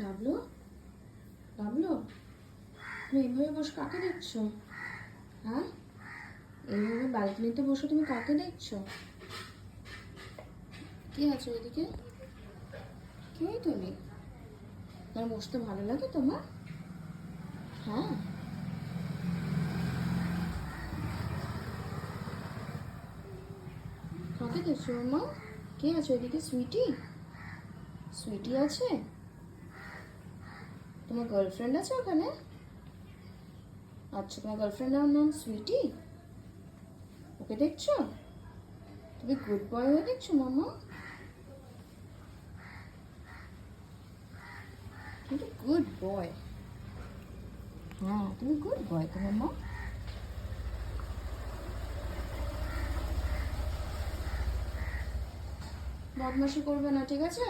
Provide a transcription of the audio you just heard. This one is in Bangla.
লাভলু, লাভলু, তুমি এইভাবে বসে কাকে দেখছো? হ্যাঁ, এইভাবে ব্যালকনিতে বসে তুমি কাকে দেখছো? কি আছে ওইদিকে? কেউই তো নেই। তোমার বসতে ভালো লাগে তোমার? হ্যাঁ, কাকে দেখছো মা? কে আছে ওইদিকে? সুইটি, সুইটি আছে? তোমার গার্লফ্রেন্ড আছে ওখানে? আচ্ছা, তোমার গার্লফ্রেন্ডের নাম সুইটি, ওকে দেখছো? তুমি গুড বয় হয়ে দেখছো মামা? তুমি গুড বয়। হ্যাঁ, তুমি গুড বয় তো মামা। বদমাশি করবে না, ঠিক আছে?